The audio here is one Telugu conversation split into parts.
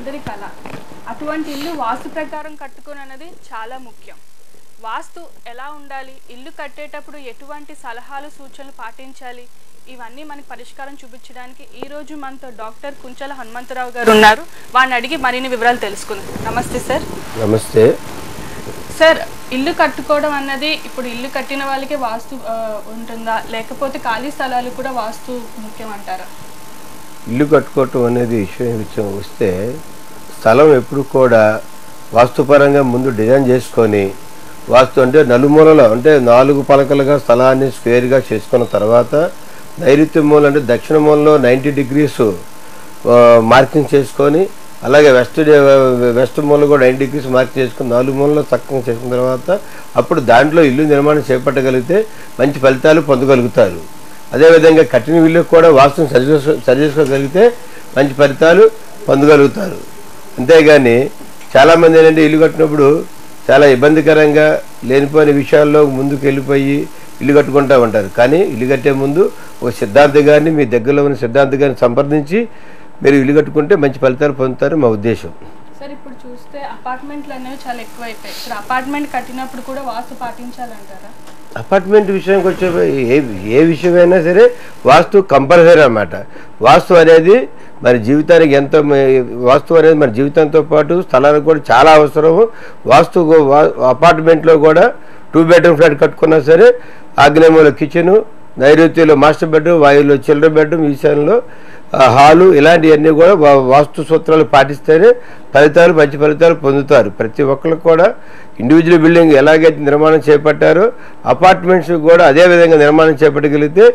అందరి కళ. అటువంటి ఇల్లు వాస్తు ప్రకారం కట్టుకోనన్నది చాలా ముఖ్యం. వాస్తు ఎలా ఉండాలి, ఇల్లు కట్టేటప్పుడు ఎటువంటి సలహాలు సూచనలు పాటించాలి, ఇవన్నీ మనకి పరిష్కారం చూపించడానికి ఈరోజు మనతో డాక్టర్ కుంచల హనుమంతరావు గారు ఉన్నారు. వారిని అడిగి మరిన్ని వివరాలు తెలుసుకుందాం. నమస్తే సార్. నమస్తే సార్. ఇల్లు కట్టుకోవడం అన్నది ఇప్పుడు ఇల్లు కట్టిన వాళ్ళకే వాస్తు ఉంటుందా, లేకపోతే ఖాళీ స్థలాలు కూడా వాస్తు ముఖ్యం అంటారా? ఇల్లు కట్టుకోవటం అనేది విషయం వస్తే స్థలం ఎప్పుడు కూడా వాస్తుపరంగా ముందు డిజైన్ చేసుకొని, వాస్తు అంటే నలుమూలలో అంటే 4 పలకలుగా స్థలాన్ని స్క్వేర్గా చేసుకున్న తర్వాత నైరుతి మూల అంటే దక్షిణ మూలలో 90 degrees మార్కింగ్ చేసుకొని, అలాగే వెస్ట్ మూల కూడా 90 degrees మార్క్ చేసుకుని 4 మూలలో చక్కగా చేసుకున్న తర్వాత అప్పుడు దాంట్లో ఇల్లు నిర్మాణం చేపట్టగలిగితే మంచి ఫలితాలు పొందగలుగుతారు. అదేవిధంగా కట్టిన ఇల్లు కూడా వాస్తుని సరిచేసుకోగలిగితే మంచి ఫలితాలు పొందగలుగుతారు. అంతేగాని చాలామంది ఏంటంటే ఇల్లు కట్టినప్పుడు చాలా ఇబ్బందికరంగా లేనిపోయిన విషయాల్లో ముందుకు వెళ్ళిపోయి ఇల్లు కట్టుకుంటూ ఉంటారు. కానీ ఇల్లు కట్టే ముందు ఒక సిద్ధాంతి గారిని, మీ దగ్గరలో ఉన్న సిద్ధాంతి గారిని సంప్రదించి మీరు ఇల్లు కట్టుకుంటే మంచి ఫలితాలు పొందుతారు మా ఉద్దేశం. సార్, ఇప్పుడు చూస్తే అపార్ట్మెంట్లు అనేవి చాలా ఎక్కువైపోయాయి. ఇప్పుడు అపార్ట్మెంట్ కట్టినప్పుడు కూడా వాస్తు పాటించాలంటారా? అపార్ట్మెంట్ విషయానికి వచ్చే ఏ విషయమైనా సరే వాస్తు కంపల్సరీ అన్నమాట. వాస్తు అనేది మన జీవితానికి వాస్తు అనేది మన జీవితంతో పాటు స్థలానికి కూడా చాలా అవసరము. అపార్ట్మెంట్లో కూడా 2 bedroom ఫ్లాట్ కట్టుకున్నా సరే ఆగ్నేయంలో కిచెను, నైరుతిలో మాస్టర్ బెడ్రూమ్, వాయువులో చిల్డ్రన్ బెడ్రూమ్, ఈశాన్యంలో హాలు, ఇలాంటివన్నీ కూడా వాస్తు సూత్రాలు పాటిస్తేనే మంచి ఫలితాలు పొందుతారు. ప్రతి ఒక్కరికి కూడా ఇండివిజువల్ బిల్డింగ్ ఎలాగైతే నిర్మాణం చేపట్టారో అపార్ట్మెంట్స్ కూడా అదే విధంగా నిర్మాణం చేపట్టగలిగితే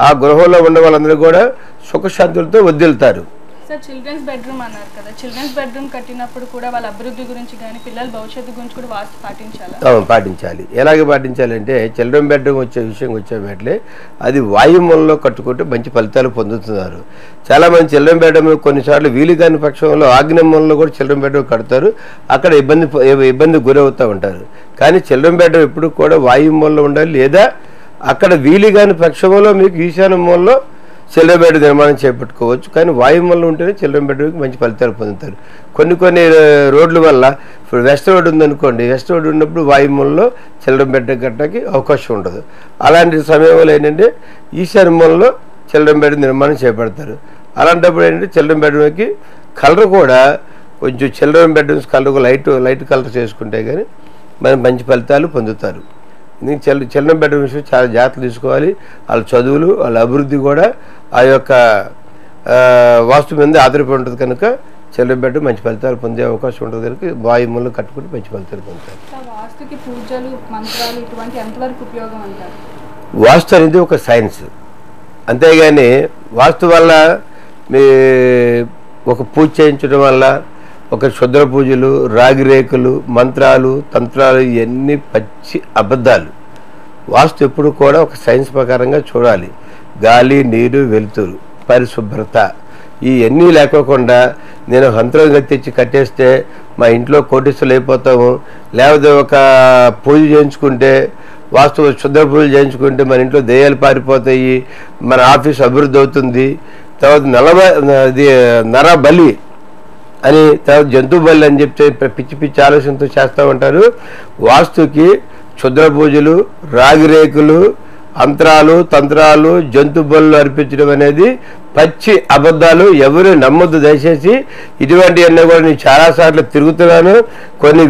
ఆ గృహంలో ఉన్న వాళ్ళందరూ కూడా సుఖశాంతులతో వదిలితారు. సార్, చిల్డ్రన్స్ బెడ్రూమ్ అన్నారు కదా, చిల్డ్రన్స్ బెడ్రూమ్ కట్టినప్పుడు కూడా వాళ్ళ అభివృద్ధి గురించి కానీ పిల్లల భవిష్యత్తు గురించి కూడా వాస్తు పాటించాలి. పాటించాలి. ఎలాగే పాటించాలంటే చిల్డ్రన్ బెడ్రూమ్ విషయం వచ్చేటట్లే అది వాయుమూలలో కట్టుకుంటే మంచి ఫలితాలు పొందుతున్నారు. చాలామంది చిల్డ్రన్ బెడ్రూమ్ కొన్నిసార్లు వీలు కాని పక్షంలో ఆగ్నేయంలో కూడా చిల్డ్రన్ బెడ్రూమ్ కడతారు, అక్కడ ఇబ్బంది గురవుతూ ఉంటారు. కానీ చిల్డ్రన్ బెడ్రూమ్ ఎప్పుడు కూడా వాయుమూలలో ఉండాలి, లేదా అక్కడ వీలు కాని పక్షంలో మీకు ఈశాన్య మూలలో చిల్డ్రన్ బెడ్ నిర్మాణం చేపట్టుకోవచ్చు. కానీ వాయుమూలలో ఉంటేనే చిల్డ్రన్ బెడ్రూమ్కి మంచి ఫలితాలు పొందుతారు. కొన్ని రోడ్ల వల్ల ఇప్పుడు వెస్ట్ రోడ్ ఉందనుకోండి, వెస్ట్ రోడ్ ఉన్నప్పుడు వాయుమూలలో చిల్డ్రన్ బెడ్ కట్టడానికి అవకాశం ఉండదు. అలాంటి సమయంలో ఏంటంటే ఈశాన్య మూలలో చిల్డ్రన్ బెడ్ నిర్మాణం చేపడతారు. అలాంటప్పుడు ఏంటంటే చిల్డ్రన్ బెడ్రూమ్కి కలర్ కూడా కొంచెం children bedrooms colour light colour చేసుకుంటే కానీ మనం మంచి ఫలితాలు పొందుతారు. చిల్డ్రన్ బెడ్రూమ్ విషయం చాలా జాగ్రత్తలు తీసుకోవాలి. వాళ్ళ చదువులు, వాళ్ళ అభివృద్ధి కూడా ఆ యొక్క వాస్తు మీద ఆధారపడి ఉంటుంది కనుక చిల్డ్రన్ బెడ్రూమ్ మంచి ఫలితాలు పొందే అవకాశం ఉంటుంది కనుక వాయుమూలలో కట్టుకుంటే మంచి ఫలితాలు పొందుతారు. వాస్తుకి పూజలు, మంత్రాలు ఇటువంటి ఎంతవరకు ఉపయోగం అంటారు? వాస్తు అనేది ఒక సైన్స్. అంతేగాని వాస్తు వల్ల మీ ఒక పూజ చేయించడం వల్ల ఒక క్షుద్ర పూజలు, రాగి రేకులు, మంత్రాలు, తంత్రాలు ఇవన్నీ పచ్చి అబద్ధాలు. వాస్తు ఎప్పుడు కూడా ఒక సైన్స్ ప్రకారంగా చూడాలి. గాలి, నీరు, వెలుతురు, పరిశుభ్రత ఇవన్నీ లేకోకుండా నేను హంతరంగా తెచ్చి కట్టేస్తే మా ఇంట్లో కోటీశ్వరులు అయిపోతాము, లేకపోతే ఒక పూజ చేయించుకుంటే వాస్తు క్షుద్ర పూజలు చేయించుకుంటే మన ఇంట్లో దెయ్యాలు పారిపోతాయి, మన ఆఫీస్ అభివృద్ధి అవుతుంది, తర్వాత నర బలి అని, తర్వాత జంతు బలి అని చెప్తే పిచ్చి ఆలోచనతో చేస్తూ ఉంటారు. వాస్తుకి క్షుద్ర పూజలు, రాగిరేకులు, అంతరాలు, తంత్రాలు, జంతు బలు అర్పించడం అనేది పచ్చి అబద్ధాలు. ఎవరు నమ్మొద్దు దయచేసి. ఇటువంటివన్నీ కూడా నేను చాలాసార్లు తిరుగుతున్నాను. కొన్ని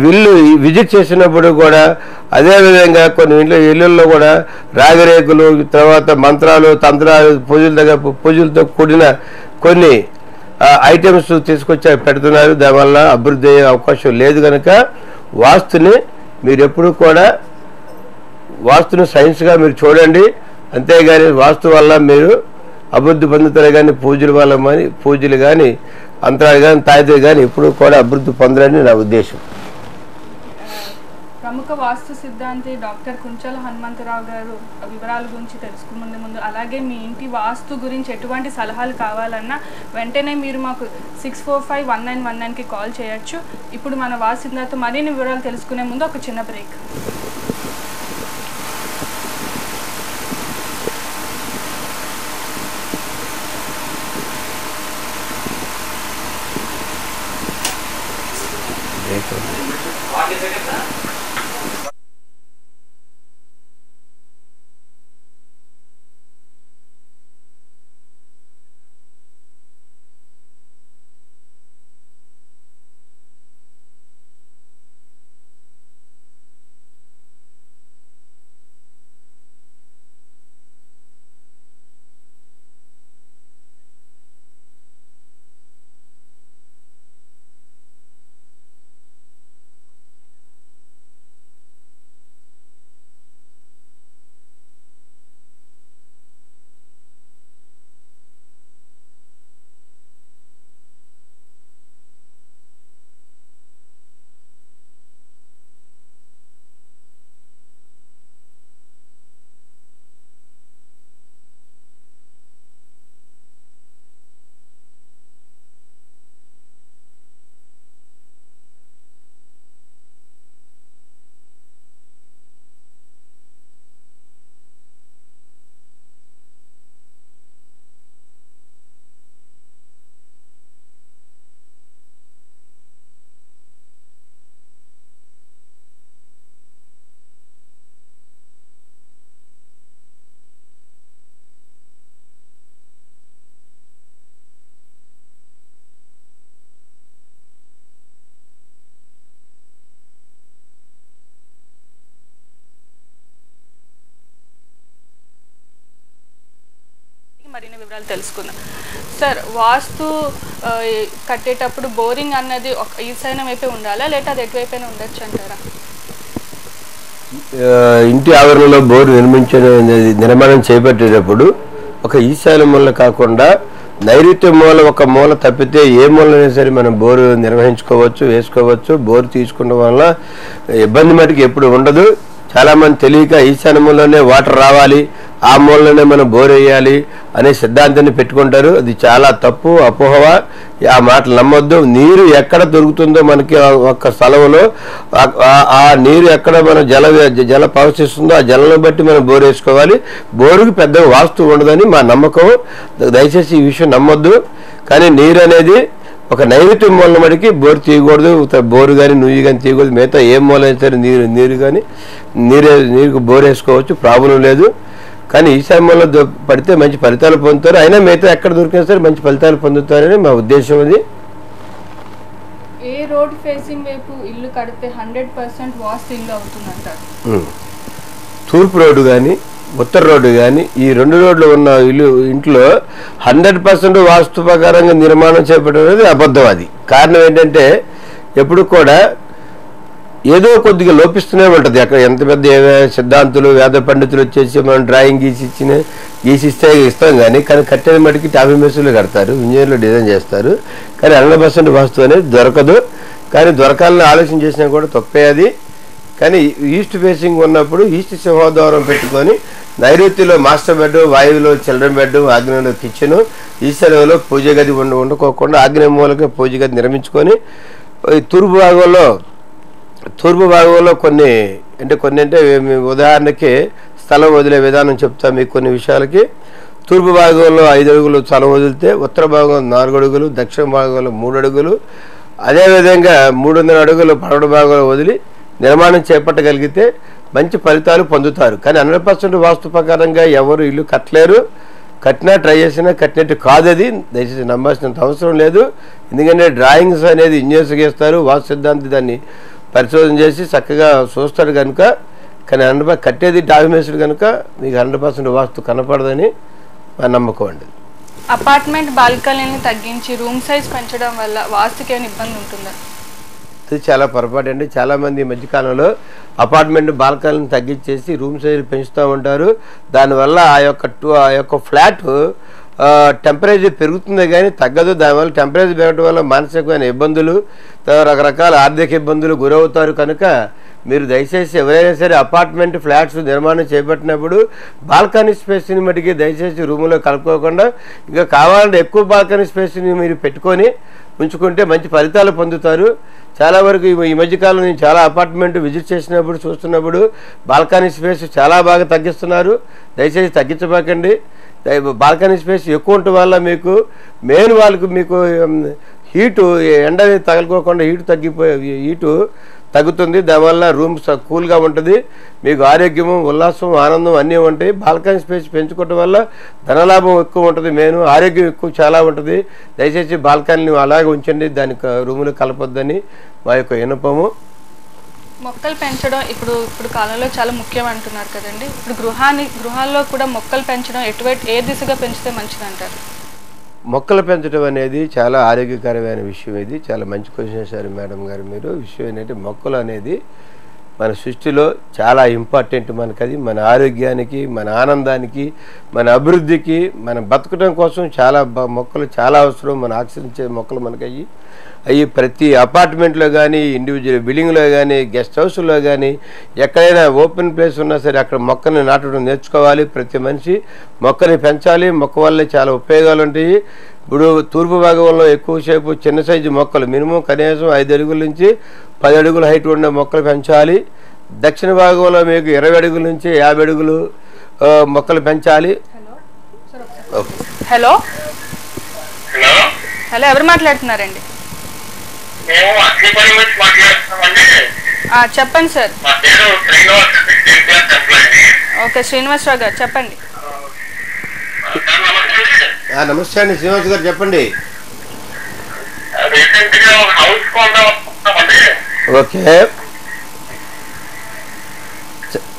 విజిట్ చేసినప్పుడు కూడా అదేవిధంగా కొన్ని ఇళ్ళల్లో కూడా రాగిరేకులు, తర్వాత మంత్రాలు, తంత్రాలు, పూజలతో కూడిన కొన్ని ఐటమ్స్ తీసుకొచ్చి పెడుతున్నారు. దానివల్ల అభివృద్ధి అయ్యే అవకాశం లేదు కనుక వాస్తుని మీరు ఎప్పుడు కూడా వాస్తుని సైన్స్గా మీరు చూడండి. అంతేగాని వాస్తు వల్ల మీరు అభివృద్ధి పొందుతారు, కానీ పూజలు కానీ అంతరాలు కానీ తాయితీలు కానీ ఎప్పుడు కూడా అభివృద్ధి పొందరని నా ఉద్దేశం. ప్రముఖ వాస్తు సిద్ధాంతి డాక్టర్ కుంచల హనుమంతరావు గారు వివరాల గురించి తెలుసుకునే ముందు, అలాగే మీ ఇంటి వాస్తు గురించి ఎటువంటి సలహాలు కావాలన్నా వెంటనే మీరు మాకు 6451919కి కాల్ చేయొచ్చు. ఇప్పుడు మన వాస్తు సిద్ధాంతం మరిన్ని వివరాలు తెలుసుకునే ముందు ఒక చిన్న బ్రేక్. మరిన్ని వివరాలు తెలుసుకుందాం. సార్, వాస్తు కట్టేటప్పుడు బోరింగ్ అన్నది ఒక ఈశాన్యం వైపే ఉండాలా లేదా అది ఎటువైపైనా ఉండొచ్చు అంటారా? ఇంటి ఆవరణలో బోరు నిర్మాణం చేపట్టేటప్పుడు ఒక ఈశాన్య మూల కాకుండా నైరుత్య మూల ఒక మూల తప్పితే ఏ మూలైనా సరే మనం బోరు నిర్వహించుకోవచ్చు, వేసుకోవచ్చు. బోరు తీసుకోవడం వల్ల ఇబ్బంది మటుకు ఎప్పుడు ఉండదు. చాలామంది తెలియక ఈశాన్య మూలలోనే వాటర్ రావాలి, ఆ మూలలోనే మనం బోర్ వేయాలి అనే సిద్ధాంతాన్ని పెట్టుకుంటారు. అది చాలా తప్పు, అపోహ. ఆ మాటలు నమ్మొద్దు. నీరు ఎక్కడ దొరుకుతుందో మనకి ఒక స్థలంలో ఆ నీరు ఎక్కడ మన జల ప్రవహిస్తుందో ఆ జలను బట్టి మనం బోర్ వేసుకోవాలి. బోరుకి పెద్దగా వాస్తు ఉండదని మా నమ్మకం. దయచేసి ఈ విషయం నమ్మొద్దు. కానీ నీరు అనేది ఒక నైరుతి మూల మడికి బోరు తీయకూడదు. బోరు కానీ నుయ్యి కానీ తీయకూడదు. మిగతా ఏ మూల అయితే నీరు కానీ నీరుకు బోర్ వేసుకోవచ్చు, ప్రాబ్లం లేదు. కానీ ఈశాన్యంలో పడితే మంచి ఫలితాలు పొందుతారు. అయినా మిగతా ఎక్కడ దొరికినా సరే మంచి ఫలితాలు పొందుతారని మా ఉద్దేశం. అది ఏ రోడ్ ఫేసింగ్ వైపు ఇల్లు కడితే 100% వాస్తు ఇల్లు అవుతుందంటారు? తూర్పు రోడ్డు కానీ ఉత్తర రోడ్డు కానీ ఈ రెండు రోడ్లు ఉన్న ఇంట్లో 100% వాస్తు ప్రకారంగా నిర్మాణం చేపట్టడం అబద్ధం. అది కారణం ఏంటంటే ఎప్పుడు కూడా ఏదో కొద్దిగా లోపిస్తూనే ఉంటుంది. అక్కడ ఎంత పెద్ద సిద్ధాంతులు వేద పండితులు వచ్చేసి మనం డ్రాయింగ్ గీసిస్తే ఇస్తాం. కానీ కట్టేది మటుకి 50 మెస్సులు కడతారు, ఇంజనీర్లు డిజైన్ చేస్తారు. కానీ 100% వాస్తు అనేది దొరకదు. కానీ దొరకాలని ఆలోచన చేసినా కూడా తప్పే అది. కానీ ఈస్ట్ ఫేసింగ్ ఉన్నప్పుడు ఈస్ట్ సింహద్వారం పెట్టుకొని నైరుతిలో మాస్టర్ బెడ్, వాయువులో చిల్డ్రన్ బెడ్, ఆగ్నేయంలో కిచెను, ఈశాన్యంలో పూజ గది వండుకోకుండా ఆగ్నేయ మూలక పూజ గది నిర్మించుకొని తూర్పు భాగంలో కొన్ని అంటే ఉదాహరణకి స్థలం వదిలే విధానం చెప్తా మీకు. కొన్ని విషయాలకి తూర్పు భాగంలో 5 అడుగులు స్థలం వదిలితే ఉత్తర భాగంలో 4 అడుగులు, దక్షిణ భాగంలో 3 అడుగులు, అదేవిధంగా 300 అడుగులు పడమటి భాగంలో వదిలి నిర్మాణం చేపట్టగలిగితే మంచి ఫలితాలు పొందుతారు. కానీ 100% వాస్తు ప్రకారంగా ఎవరు ఇల్లు కట్టలేరు. కట్టినా ట్రై చేసినా కట్టినట్టు కాదు. అది దయచేసి నమ్మాల్సినంత అవసరం లేదు. ఎందుకంటే డ్రాయింగ్స్ అనేది ఇంజనీర్స్ గీస్తారు, వాస్తు సిద్ధాంతి దాన్ని పరిశోధన చేసి చక్కగా చూస్తాడు కనుక. కానీ 100% కట్టేది డాక్యుమెంట్స్ కనుక మీకు 100% వాస్తు కనపడదని నా నమ్మకం అండి. అపార్ట్మెంట్ బాల్కనీని తగ్గించి రూమ్ సైజ్ పెంచడం వల్ల వాస్తుకి ఏమైనా ఇబ్బంది ఉంటుందా? అది చాలా పొరపాటు అండి. చాలామంది ఈ మధ్యకాలంలో అపార్ట్మెంట్ బాల్కనీని తగ్గించేసి రూమ్ సైజులు పెంచుతూ ఉంటారు. దానివల్ల ఆ యొక్క ఫ్లాట్ టెంపరేచర్ పెరుగుతుంది కానీ తగ్గదు. దానివల్ల టెంపరేచర్ పెరగడం వల్ల మానసికమైన ఇబ్బందులు, రకరకాల ఆర్థిక ఇబ్బందులు గురవుతారు. కనుక మీరు దయచేసి ఎవరైనా సరే అపార్ట్మెంట్ ఫ్లాట్స్ నిర్మాణం చేపట్టినప్పుడు బాల్కనీ స్పేస్ని మటుకి దయచేసి రూములో కలుపుకోకుండా ఇంకా కావాలంటే ఎక్కువ బాల్కనీ స్పేస్ని మీరు పెట్టుకొని ఉంచుకుంటే మంచి ఫలితాలు పొందుతారు. చాలా వరకు ఈ మధ్యకాలం నేను చాలా అపార్ట్మెంట్ విజిట్ చేసినప్పుడు చూస్తున్నప్పుడు బాల్కనీ స్పేస్ చాలా బాగా తగ్గిస్తున్నారు. దయచేసి తగ్గించబాకండి. బాల్కనీ స్పేస్ ఎక్కువ ఉండటం వల్ల మీకు మెయిన్ వాళ్ళకు మీకు హీటు ఎండ తగలుకోకుండా హీటు తగ్గుతుంది. దానివల్ల రూమ్ కూల్గా ఉంటుంది. మీకు ఆరోగ్యము, ఉల్లాసం, ఆనందం అన్నీ ఉంటాయి. బాల్కనీ స్పేస్ పెంచుకోవడం వల్ల ధనలాభం ఎక్కువ ఉంటుంది. మెయిన్ ఆరోగ్యం ఎక్కువ చాలా ఉంటుంది. దయచేసి బాల్కనీని అలాగే ఉంచండి, దానికి రూములు కలపొద్దని మా యొక్క విన్నపము. మొక్కలు పెంచడం ఇప్పుడు కాలంలో చాలా ముఖ్యం అంటున్నారు కదండి. ఇప్పుడు గృహాల్లో కూడా మొక్కలు పెంచడం ఏ దిశగా పెంచితే మంచిది అంటారు? మొక్కలు పెంచడం అనేది చాలా ఆరోగ్యకరమైన విషయం. ఇది చాలా మంచి క్వశ్చన్ వేశారు మేడం గారు మీరు. విషయం ఏంటంటే మొక్కలు అనేది మన సృష్టిలో చాలా ఇంపార్టెంట్. మనకది మన ఆరోగ్యానికి, మన ఆనందానికి, మన అభివృద్ధికి, మన బతకడం కోసం మొక్కలు చాలా అవసరం. మన ఆక్సిజన్ ఇచ్చే మొక్కలు మనకి అవి ప్రతి అపార్ట్మెంట్లో కానీ, ఇండివిజువల్ బిల్డింగ్లో కానీ, గెస్ట్ హౌస్లో కానీ, ఎక్కడైనా ఓపెన్ ప్లేస్ ఉన్నా సరే అక్కడ మొక్కని నాటడం నేర్చుకోవాలి. ప్రతి మనిషి మొక్కని పెంచాలి. మొక్క వల్ల చాలా ఉపయోగాలు ఉంటాయి. ఇప్పుడు తూర్పు భాగంలో ఎక్కువసేపు చిన్న సైజు మొక్కలు మినిమం కనీసం 5 అడుగుల నుంచి 10 అడుగుల హైట్ ఉన్న మొక్కలు పెంచాలి. దక్షిణ భాగంలో మీకు 20 అడుగుల నుంచి 50 అడుగులు మొక్కలు పెంచాలి. హలో హలో ఎవరు మాట్లాడుతున్నారండి? చెప్పండి సార్. ఓకే శ్రీనివాసరావు గారు చెప్పండి. నమస్తే అండి శ్రీనివాస్ గారు చెప్పండి. ఓకే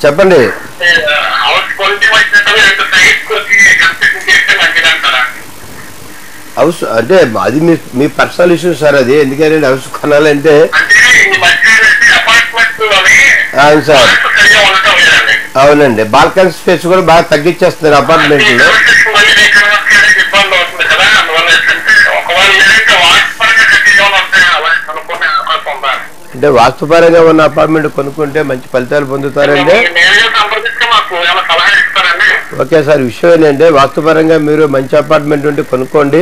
చెప్పండి. హౌస్ అంటే అది మీ పర్సనల్ ఇష్యూ సార్. అది ఎందుకంటే హౌస్ కొనాలంటే అవును సార్, అవునండి. బాల్కనీ స్పేస్ కూడా బాగా తగ్గించేస్తున్నారు అపార్ట్మెంట్లో. అంటే వాస్తుపరంగా ఉన్న అపార్ట్మెంట్ కొనుక్కుంటే మంచి ఫలితాలు పొందుతారండి. ఓకే సార్, విషయం ఏంటంటే వాస్తుపరంగా మీరు మంచి అపార్ట్మెంట్ ఉంటే కొనుక్కోండి.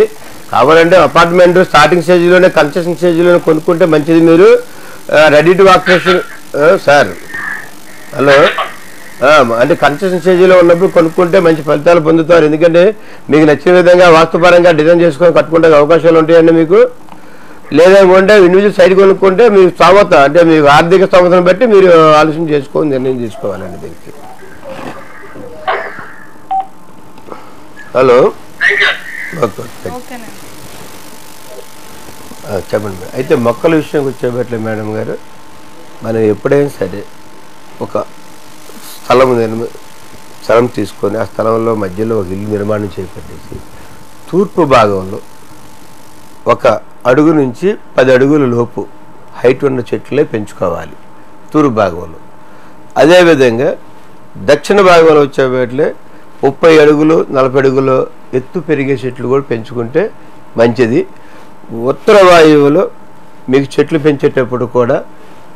కావాలంటే అపార్ట్మెంట్ స్టార్టింగ్ స్టేజ్లోనే, కన్స్ట్రక్షన్ స్టేజ్లోనే కొనుక్కుంటే మంచిది. మీరు ready to occupation sir. Hello, అంటే కన్స్ట్రక్షన్ స్టేజ్లో ఉన్నప్పుడు కొనుక్కుంటే మంచి ఫలితాలు పొందుతారు. ఎందుకంటే మీకు నచ్చిన విధంగా వాస్తుపరంగా డిజైన్ చేసుకొని కట్టుకుంటే అవకాశాలు ఉంటాయండి మీకు. లేదా ఉంటే ఇండివిజువల్ సైడ్ కొనుక్కుంటే మీకు స్తోమత, అంటే మీకు ఆర్థిక స్తోమతను బట్టి మీరు ఆలోచన చేసుకొని నిర్ణయం తీసుకోవాలండి దీనికి. హలో, ఓకే చెప్పండి. అయితే మొక్కల విషయంకి వచ్చేబట్లే మేడం గారు, మనం ఎప్పుడైనా సరే ఒక స్థలం తీసుకొని ఆ స్థలంలో మధ్యలో ఒక ఇల్లు నిర్మాణం చేపట్టేసి తూర్పు భాగంలో 1 అడుగు నుంచి 10 అడుగుల లోపు హైట్ ఉన్న చెట్లే పెంచుకోవాలి తూర్పు భాగంలో. అదేవిధంగా దక్షిణ భాగంలో వచ్చేబట్లే 30 అడుగులు 40 అడుగులు ఎత్తు పెరిగే చెట్లు కూడా పెంచుకుంటే మంచిది. ఉత్తర వాయువులో మీకు చెట్లు పెంచేటప్పుడు కూడా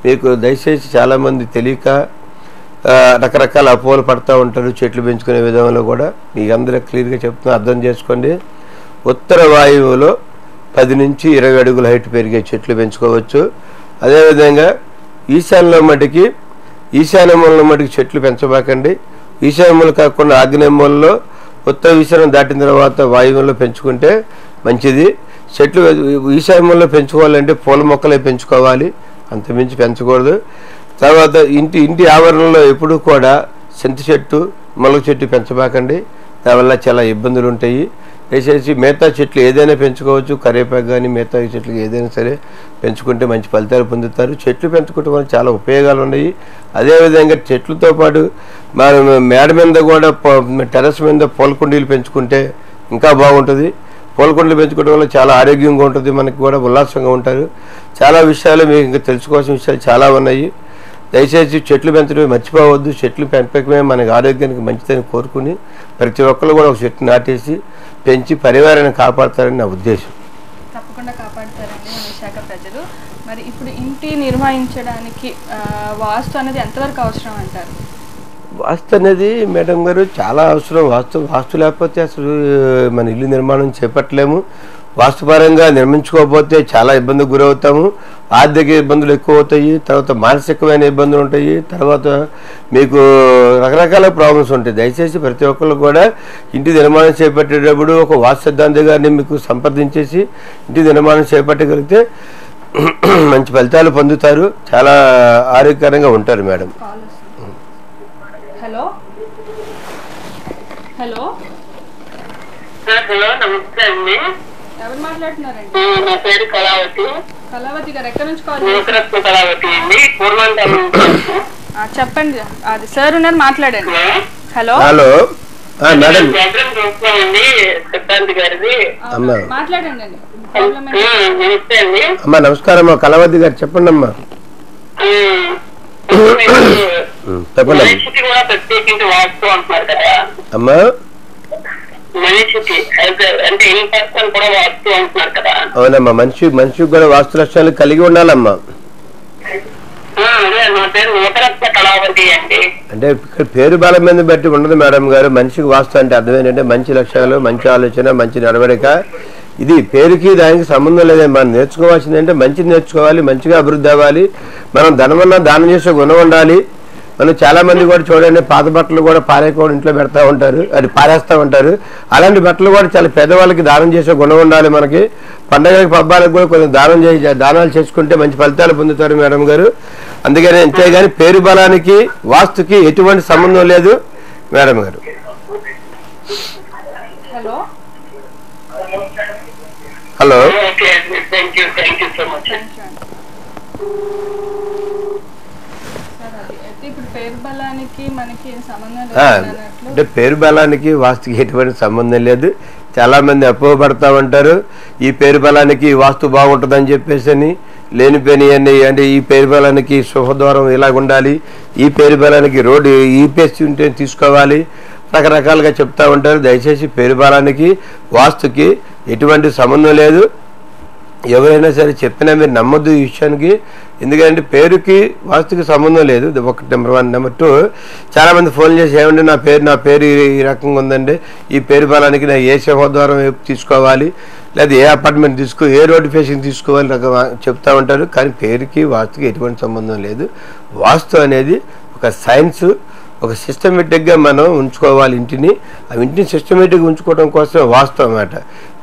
మీకు దయచేసి చాలామంది తెలియక రకరకాల అపోహలు పడుతూ ఉంటారు. చెట్లు పెంచుకునే విధంలో కూడా మీకు అందరూ క్లియర్గా చెప్తున్నా, అర్థం చేసుకోండి. ఉత్తర వాయువులో 10 నుంచి 20 అడుగుల హైట్ పెరిగే చెట్లు పెంచుకోవచ్చు. అదేవిధంగా ఈశాన్యంలో మటుకి చెట్లు పెంచబాకండి. ఈశాన్యములు కాకుండా ఆగ్నేయములలో ఉత్తర ఈశాన్యం దాటిన తర్వాత వాయువుల్లో పెంచుకుంటే మంచిది. చెట్లు ఈశాన్యంలో పెంచుకోవాలంటే పూల మొక్కలే పెంచుకోవాలి, అంతమించి పెంచకూడదు. తర్వాత ఇంటి ఆవరణలో ఎప్పుడూ కూడా చింత చెట్టు, మొలక చెట్టు పెంచబాకండి. దానివల్ల చాలా ఇబ్బందులు ఉంటాయి. దయచేసి మిగతా చెట్లు ఏదైనా పెంచుకోవచ్చు. కరివేపాకు కానీ మిగతా చెట్లు ఏదైనా సరే పెంచుకుంటే మంచి ఫలితాలు పొందుతారు. చెట్లు పెంచుకోవడం వల్ల చాలా ఉపయోగాలు ఉన్నాయి. అదేవిధంగా చెట్లతో పాటు మనం మేడ మీద కూడా టెర్రస్ మీద పూల కుండీలు పెంచుకుంటే ఇంకా బాగుంటుంది. పూల కుండీలు పెంచుకోవడం వల్ల చాలా ఆరోగ్యంగా ఉంటుంది, మనకి కూడా ఉల్లాసంగా ఉంటారు. చాలా విషయాలు మీకు ఇంకా తెలుసుకోవాల్సిన విషయాలు చాలా ఉన్నాయి. దయచేసి చెట్లు పెంచడం మర్చిపోవద్దు. చెట్లు పెంపకమే మనకి ఆరోగ్యానికి మంచిదని కోరుకుని ప్రతి ఒక్కరు కూడా ఒక చెట్టు నాటేసి పెంచి పరివారాన్ని కాపాడతారని నా ఉద్దేశం. తప్పకుండా కాపాడతారండి మన విశాఖ ప్రజలు. మరి ఇప్పుడు ఇంటి నిర్వహించడానికి వాస్తు అనేది ఎంతవరకు అవసరం అంటారు? వాస్తు అనేది మేడం గారు చాలా అవసరం. వాస్తు లేకపోతే అసలు మన ఇల్లు నిర్మాణం చేపట్టలేము. వాస్తుపరంగా నిర్మించుకోకపోతే చాలా ఇబ్బందికి గురవుతాము. ఆర్థిక ఇబ్బందులు ఎక్కువ అవుతాయి, తర్వాత మానసికమైన ఇబ్బందులు ఉంటాయి, తర్వాత మీకు రకరకాల ప్రాబ్లమ్స్ ఉంటాయి. దయచేసి ప్రతి ఒక్కళ్ళు కూడా ఇంటి నిర్మాణం చేపట్టేటప్పుడు ఒక వాస్తు సిద్ధాంతి గారిని మీకు సంప్రదించేసి ఇంటి నిర్మాణం చేపట్టగలిగితే మంచి ఫలితాలు పొందుతారు, చాలా ఆరోగ్యకరంగా ఉంటారు మేడం. హలో హలో హలో, నమస్తే అండి. ఎవరు మాట్లాడుతున్నారండి? నా పేరు కళావతి. కళావతి గారు ఎక్కడి నుంచి కాల్ నూకరత్న కళావతి అండి, పూర్వంతం. చెప్పండి, అది సార్ ఉన్నారు, మాట్లాడండి. హలో హలో మేడం ప్రోగ్రామ్ చూస్తున్నామండి సిద్ధాంతి గారిది. మాట్లాడండి అండి. నమస్తే అండి. అమ్మా నమస్కారం అమ్మా, కళావతి గారు చెప్పండి అమ్మా. చెప్పండి మనిషికి కూడా ప్రత్యేకించి వాస్తు అంటున్నారు కదా అమ్మా. మనిషికి అంటే ఇన్ పర్సన్ కూడా వాస్తు అంటున్నారు కదా. అవునమ్మా, మనిషికి కూడా వాస్తు లక్షణాలు కలిగి ఉండాలమ్మా. అదే నా పేరు నూకరత్న కళావతి అండి. అంటే ఇక్కడ పేరు బలం మీద బట్టి ఉండదు మేడం గారు. మనిషికి వాస్తు అంటే అర్థం ఏంటంటే మంచి లక్ష్యాలు, మంచి ఆలోచన, మంచి నడవడిక. ఇది పేరుకి దానికి సంబంధం లేదండి. మనం నేర్చుకోవాల్సింది అంటే మంచిది నేర్చుకోవాలి, మంచిగా అభివృద్ధి అవ్వాలి. మనం ధనమన్నా దానం చేసే గుణం ఉండాలి. మనం చాలా మంది కూడా చూడండి, పాత బట్టలు కూడా పారేయకుండా ఇంట్లో పెడతా ఉంటారు, అది పారేస్తూ ఉంటారు. అలాంటి బట్టలు కూడా చాలా పేదవాళ్ళకి దానం చేసే గుణం ఉండాలి. మనకి పండగలకి పబ్బాలకు కూడా కొంచెం దానాలు చేసుకుంటే మంచి ఫలితాలు పొందుతారు మేడం గారు. అందుకని అంతేగాని పేరు బలానికి వాస్తుకి ఎటువంటి సంబంధం లేదు మేడం గారు. Hello hello thank you so much. ఇప్పుడు పేరు బలానికి మనకి సంబంధం అంటే పేరు బలానికి వాస్తుకి ఎటువంటి సంబంధం లేదు. చాలా మంది అపోహపడతా ఉంటారు, ఈ పేరు బలానికి వాస్తు బాగుంటుందని చెప్పేసి అని లేనిపోయినవన్నీ. అంటే ఈ పేరు బలానికి శుభద్వారం ఇలాగ ఉండాలి, ఈ పేరు బలానికి రోడ్డు ఈ పేసి ఉంటే తీసుకోవాలి, రకరకాలుగా చెప్తా ఉంటారు. దయచేసి పేరు బలానికి వాస్తుకి ఎటువంటి సంబంధం లేదు. ఎవరైనా సరే చెప్పినా మీరు నమ్మొద్దు ఈ విషయానికి. ఎందుకంటే పేరుకి వాస్తుకి సంబంధం లేదు. ఒకటి నెంబర్ 1. నెంబర్ 2, చాలామంది ఫోన్ చేసి ఏమంటే నా పేరు ఈ రకంగా ఉందండి, ఈ పేరు బలానికి నా ఏ సింహద్వారం తీసుకోవాలి, లేదా ఏ అపార్ట్మెంట్ ఏ రోడ్డు ఫేసింగ్ తీసుకోవాలి చెప్తా ఉంటారు. కానీ పేరుకి వాస్తుకి ఎటువంటి సంబంధం లేదు. వాస్తు అనేది ఒక సైన్స్, ఒక సిస్టమేటిక్గా మనం ఉంచుకోవాలి ఇంటిని. ఆ ఇంటిని సిస్టమేటిక్గా ఉంచుకోవడం కోసం వాస్తు అన్నమాట.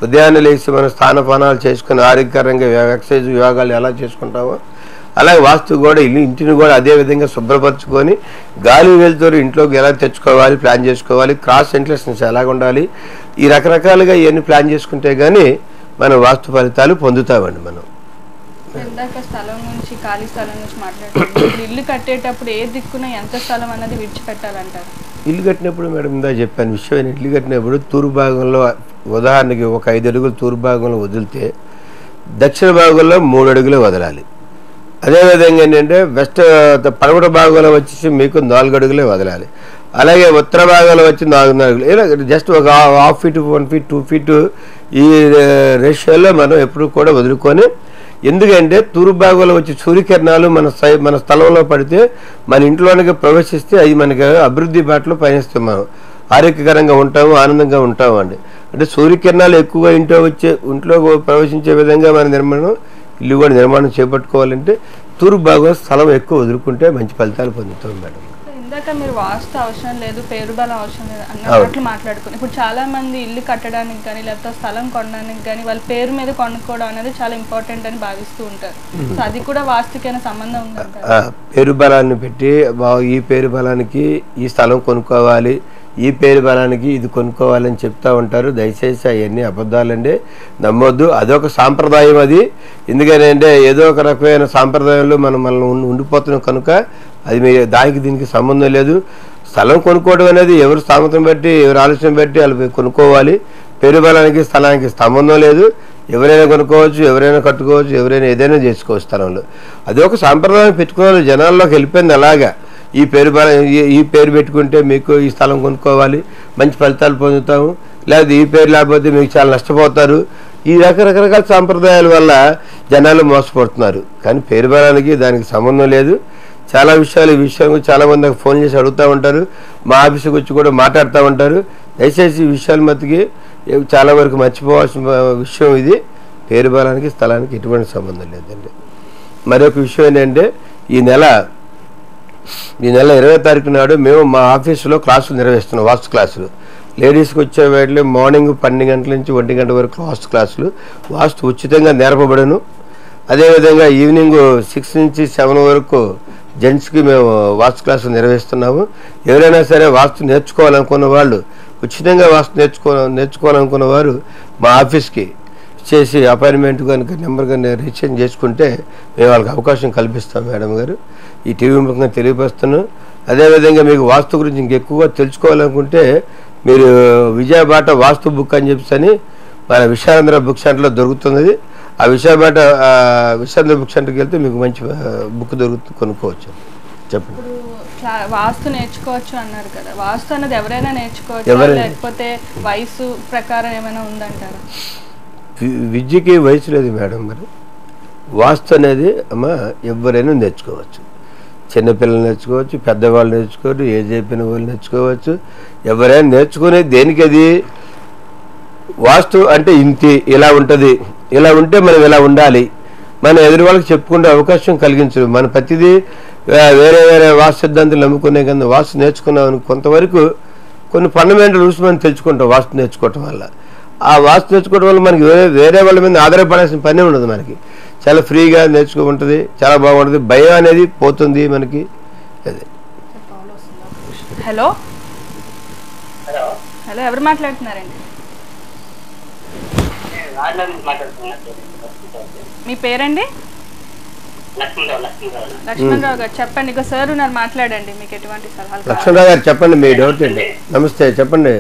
ఉదయాన్నే లేచి మనం స్థానపానాలు చేసుకుని ఆరోగ్యకరంగా ఎక్సర్సైజ్ యోగాలు ఎలా చేసుకుంటామో అలాగే వాస్తు కూడా ఇంటిని కూడా అదే విధంగా శుభ్రపరచుకొని గాలి వెళ్తూ ఇంట్లోకి ఎలా తెచ్చుకోవాలి ప్లాన్ చేసుకోవాలి, క్రాస్ వెంటిలేషన్స్ ఎలాగ ఉండాలి, ఈ రకరకాలుగా ఇవన్నీ ప్లాన్ చేసుకుంటే కానీ మనం వాస్తు ఫలితాలు పొందుతామండి. మనం ఇందాక స్థలం నుంచి, ఖాళీ స్థలం నుంచి మాట్లాడుతున్నాం. ఇల్లు కట్టేటప్పుడు ఏ దిక్కున ఎంత స్థలం అన్నది విడిచిపెట్టాలంటారు? ఇల్లు కట్టినప్పుడు మేడం ఇందా చెప్పాను విషయం. ఇల్లు కట్టినప్పుడు తూర్పు భాగంలో ఉదాహరణకి ఒక 5 అడుగులు తూర్పు భాగంలో వదిలితే దక్షిణ భాగంలో 3 అడుగులు వదలాలి. అదేవిధంగా ఏంటంటే వెస్ట్ పడమట భాగంలో వచ్చేసి మీకు 4 అడుగులే వదలాలి. అలాగే ఉత్తర భాగంలో వచ్చి 4 అడుగులు, ఇలా జస్ట్ ఒక 1/2 ఫీట్ 1 ఫీట్ 2 ఫీట్ ఈ రేషియోలో మనం ఎప్పుడు కూడా వదులుకొని. ఎందుకంటే తూర్పు భాగంలో వచ్చి సూర్యకిరణాలు మన స్థలంలో పడితే మన ఇంట్లోనికి ప్రవేశిస్తే అవి మనకి అభివృద్ధి బాటలో పయనిస్తాం, మనం ఆరోగ్యకరంగా ఉంటాము, ఆనందంగా ఉంటాము అండి. అంటే సూర్యకిరణాలు ఎక్కువగా ఇంట్లో ప్రవేశించే విధంగా మన ఇల్లు కూడా నిర్మాణం చేపట్టుకోవాలంటే తూర్పు భాగంలో స్థలం ఎక్కువ వదులుకుంటే మంచి ఫలితాలు పొందుతాం మేడం. ఇందాక మీరు వాస్తు అవసరం లేదు, పేరు బలం అవసరం లేదు అన్నట్లు మాట్లాడుకుని, ఇప్పుడు చాలా మంది ఇల్లు కట్టడానికి కానీ లేకపోతే స్థలం కొనడానికి కానీ వాళ్ళ పేరు మీద కొనుక్కోవడం అనేది చాలా ఇంపార్టెంట్ అని భావిస్తూ ఉంటారు. సో అది కూడా వాస్తుకైనా సంబంధం ఉందంటారా? పేరు బలాన్ని పెట్టి ఈ పేరు బలానికి ఈ స్థలం కొనుక్కోవాలి, ఈ పేరు బలానికి ఇది కొనుక్కోవాలని చెప్తా ఉంటారు. దయచేసి అవన్నీ అబద్ధాలండి, నమ్మొద్దు. అదొక సాంప్రదాయం అది. ఎందుకంటే ఏదో ఒక రకమైన సాంప్రదాయంలో మనల్ని ఉండిపోతున్నాం కనుక అది దానికి దీనికి సంబంధం లేదు. స్థలం కొనుక్కోవడం అనేది ఎవరు స్థామతం బట్టి ఎవరు ఆలోచన బట్టి వాళ్ళు కొనుక్కోవాలి. పేరు బలానికి స్థలానికి సంబంధం లేదు. ఎవరైనా కొనుక్కోవచ్చు, ఎవరైనా కట్టుకోవచ్చు, ఎవరైనా ఏదైనా చేసుకోవచ్చు స్థలంలో. అది ఒక సాంప్రదాయం పెట్టుకోవాలి, జనాల్లోకి వెళ్ళిపోయింది. అలాగా ఈ పేరు పెట్టుకుంటే మీకు ఈ స్థలం కొనుక్కోవాలి, మంచి ఫలితాలు పొందుతాము, లేదా ఈ పేరు లేకపోతే మీకు చాలా నష్టపోతారు. ఈ రకరకాల సాంప్రదాయాల వల్ల జనాలు మోసపడుతున్నారు. కానీ పేరు బలానికి దానికి సంబంధం లేదు. చాలా విషయాలు ఈ విషయం చాలా మంది నాకు ఫోన్ చేసి అడుగుతూ ఉంటారు, మా ఆఫీసుకి వచ్చి కూడా మాట్లాడుతూ ఉంటారు. దయచేసి ఈ విషయాల మట్టుకి చాలా వరకు మర్చిపోవాల్సిన విషయం ఇది. పేరు బలానికి స్థలానికి ఎటువంటి సంబంధం లేదండి. మరొక విషయం ఏంటంటే ఈ నెల 20వ తారీఖు నాడు మేము మా ఆఫీసులో క్లాసులు నిర్వహిస్తున్నాం, వాస్తు క్లాసులు. లేడీస్కి వచ్చే వాటిలో మార్నింగ్ 12 గంటల నుంచి 1 గంట వరకు వాస్తు క్లాసులు, వాస్తు ఉచితంగా నేర్పబడను. అదేవిధంగా ఈవినింగ్ 6 నుంచి 7 వరకు జెంట్స్కి మేము వాస్తు క్లాసులు నిర్వహిస్తున్నాము. ఎవరైనా సరే వాస్తు నేర్చుకోవాలనుకున్న వాళ్ళు, ఉచితంగా వాస్తు నేర్చుకోవాలనుకున్న వారు మా ఆఫీస్కి చేసి అపాయింట్మెంట్ కనుక నెంబర్ కానీ రిజిస్ట్రేషన్ చేసుకుంటే మేము వాళ్ళకి అవకాశం కల్పిస్తాం మేడం గారు. ఈ టీవీ ముఖంగా తెలియపరుస్తున్నాను. అదేవిధంగా మీకు వాస్తు గురించి ఇంకెక్కువగా తెలుసుకోవాలనుకుంటే మీరు విజయబాట వాస్తు బుక్ అని చెప్పని మన విశాలంధ్ర బుక్ సెంటర్లో దొరుకుతుంది. ఆ విశాలంధ్ర బుక్ సెంటర్కి వెళ్తే మీకు మంచి బుక్ కొనుక్కోవచ్చు. చెప్పండి. వాస్తు నేర్చుకోవచ్చు అన్నారు కదా, వాస్తు అన్నది ఎవరైనా నేర్చుకోవచ్చు లేకపోతే వయసు ప్రకారం ఏమైనా ఉందంటారా? విద్యకి వయసు లేదు మేడం. మరి వాస్తు అనేది ఎవరైనా నేర్చుకోవచ్చు. చిన్నపిల్లలు నేర్చుకోవచ్చు, పెద్దవాళ్ళు నేర్చుకోవచ్చు, ఏజ్ అయిపోయిన వాళ్ళు నేర్చుకోవచ్చు. ఎవరైనా నేర్చుకునే దేనికి అది వాస్తు అంటే ఇంటి ఇలా ఉంటుంది, ఇలా ఉంటే మనం ఇలా ఉండాలి, మన ఎదురు వాళ్ళకి చెప్పుకునే అవకాశం కలిగించడం. మన ప్రతిదీ వేరే వాస్తు సిద్ధాంతాలు నమ్ముకునే కన్నా వాస్తు నేర్చుకున్నామని కొంతవరకు కొన్ని ఫండమెంటల్ రూల్స్ మనం తెలుసుకుంటాం వాస్తు నేర్చుకోవటం వల్ల. ఆ వాస్తు నేర్చుకోవడం వల్ల మనకి వేరే వాళ్ళ మీద ఆధారపడాల్సిన పని ఉండదు. మనకి చాలా ఫ్రీగా నేర్చుకుంటుంది, చాలా బాగుంటుంది, భయం అనేది పోతుంది మనకి. అదే. హలో హలో ఎవరు మాట్లాడుతున్నారండి? మీ పేరండి? లక్ష్మణరావు గారు చెప్పండి. ఇక సార్ ఉన్నారు, మాట్లాడండి. మీకు ఎటువంటి సలహాలు? లక్ష్మణరావు గారు చెప్పండి, మీ డౌట్ ఏంటి? నమస్తే, చెప్పండి.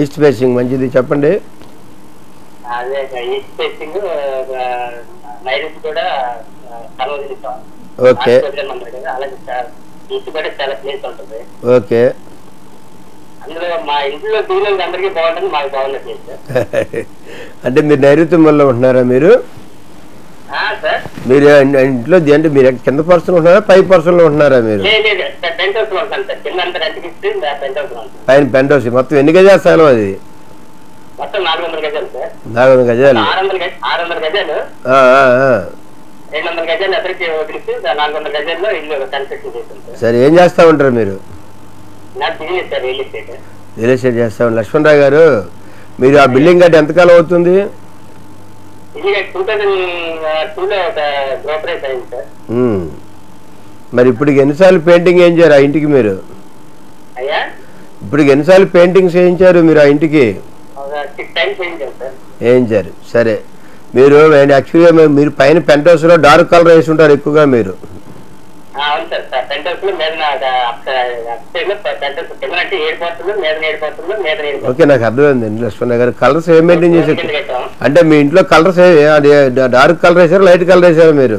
ఈస్ట్ ఫేసింగ్ మంచిది, చెప్పండి. Okay okay. అంటే మీరు నైరుత్యం వల్ల ఉంటున్నారా? మీరు ఇంట్లో అంటే మీరు కింద పర్సన్ ఉంటున్నారా, పై పర్సన్ లో ఉంటున్నారా? మీరు పైన పెంట్ హౌస్. మొత్తం ఎన్ని గజాల స్థలం అది? 400 గజాలు. 200 గజాలు. సరే, ఏం చేస్తా ఉంటారు మీరు? రియల్ ఎస్టేట్ చేస్తా ఉంటారు. లక్ష్మణరావు గారు, మీరు ఆ బిల్డింగ్ కట్టి ఎంతకాలం అవుతుంది? మరి ఇప్పుడు ఎన్నిసార్లు పెయింటింగ్ వేయించారు ఆ ఇంటికి? మీరు ఇప్పుడు ఎన్నిసార్లు పెయింటింగ్స్ వేయించారు మీరు ఆ ఇంటికి? వేయించారు. సరే, మీరు యాక్చువల్గా మీరు పైన పెంట్ హౌస్ లో డార్క్ కలర్ వేసి ఉంటారు ఎక్కువగా మీరు. ఓకే, నాకు అర్థమైందండి లక్ష్మణ గారు. కలర్స్ ఏం మెయింటైన్ చేశారు అంటే మీ ఇంట్లో? కలర్స్ డార్క్ కలర్ వేసారా, లైట్ కలర్ వేసారా మీరు?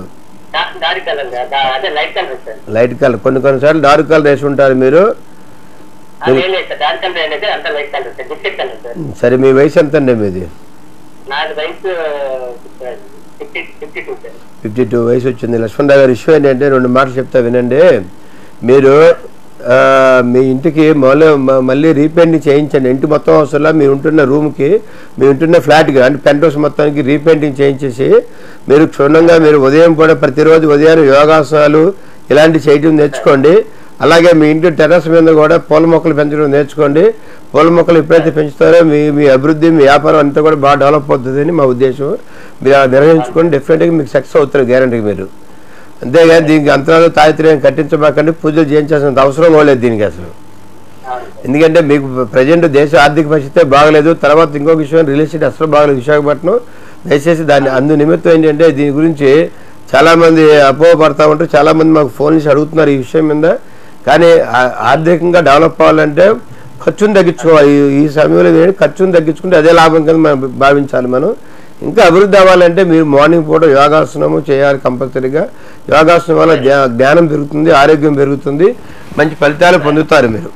Light colour. కొన్నిసార్లు డార్క్ కలర్ వేసి ఉంటారు మీరు. సరే, మీ వయసు ఎంత అండి మీది? 52 వయసు వచ్చింది. లక్ష్మణరావు గారు, ఇష్యూ ఏంటంటే 2 మాటలు చెప్తా వినండి. మీరు మీ ఇంటికి మళ్ళీ రీపెయింటింగ్ చేయించండి. ఇంటి మొత్తం అవసరంలా మీరు ఉంటున్న రూమ్కి, మీరు ఉంటున్న ఫ్లాట్కి అంటే పెంట్ హౌస్ మొత్తానికి రీపెయింటింగ్ చేయించేసి మీరు క్షుణ్ణంగా మీరు ఉదయం కూడా ప్రతిరోజు ఉదయాన్నే యోగాసనాలు ఇలాంటివి చేయడం నేర్చుకోండి. అలాగే మీ ఇంటి టెర్రస్ మీద కూడా పూల మొక్కలు పెంచడం నేర్చుకోండి. పూల మొక్కలు ఎప్పుడైతే పెంచుతారో మీ అభివృద్ధి, మీ వ్యాపారం అంతా కూడా బాగా డెవలప్ అవుతుందని మా ఉద్దేశం. మీరు అలా నిర్వహించుకొని డెఫినెట్గా మీకు సక్సెస్ అవుతారు, గ్యారంటీగా మీరు. అంతేగాని దీనికి అంతరాలు తాయిత్రయం కట్టించబాకండి, పూజలు చేయించాల్సినంత అవసరం లేదు దీనికి అసలు. ఎందుకంటే మీకు ప్రజెంట్ దేశ ఆర్థిక పరిస్థితి బాగలేదు. తర్వాత ఇంకొక విషయం, రియల్ ఎస్టేట్ అసలు బాగలేదు విశాఖపట్నం. దయచేసి దాన్ని అందు నిమిత్తం ఏంటంటే దీని గురించి చాలామంది అపోహపడతా ఉంటారు. చాలామంది మాకు ఫోన్ చేసి అడుగుతున్నారు ఈ విషయం మీద. కానీ ఆర్థికంగా డెవలప్ అవ్వాలంటే ఖర్చును తగ్గించుకోవాలి. ఈ సమయంలో ఖర్చును తగ్గించుకుంటే అదే లాభం కింద మనం భావించాలి. మనం ఇంకా అభివృద్ధి అవ్వాలంటే మీరు మార్నింగ్ పూట యోగాసనము చేయాలి కంపల్సరీగా. యోగాసనం వల్ల జ్ఞానం పెరుగుతుంది, ఆరోగ్యం పెరుగుతుంది, మంచి ఫలితాలు పొందుతారు మీరు.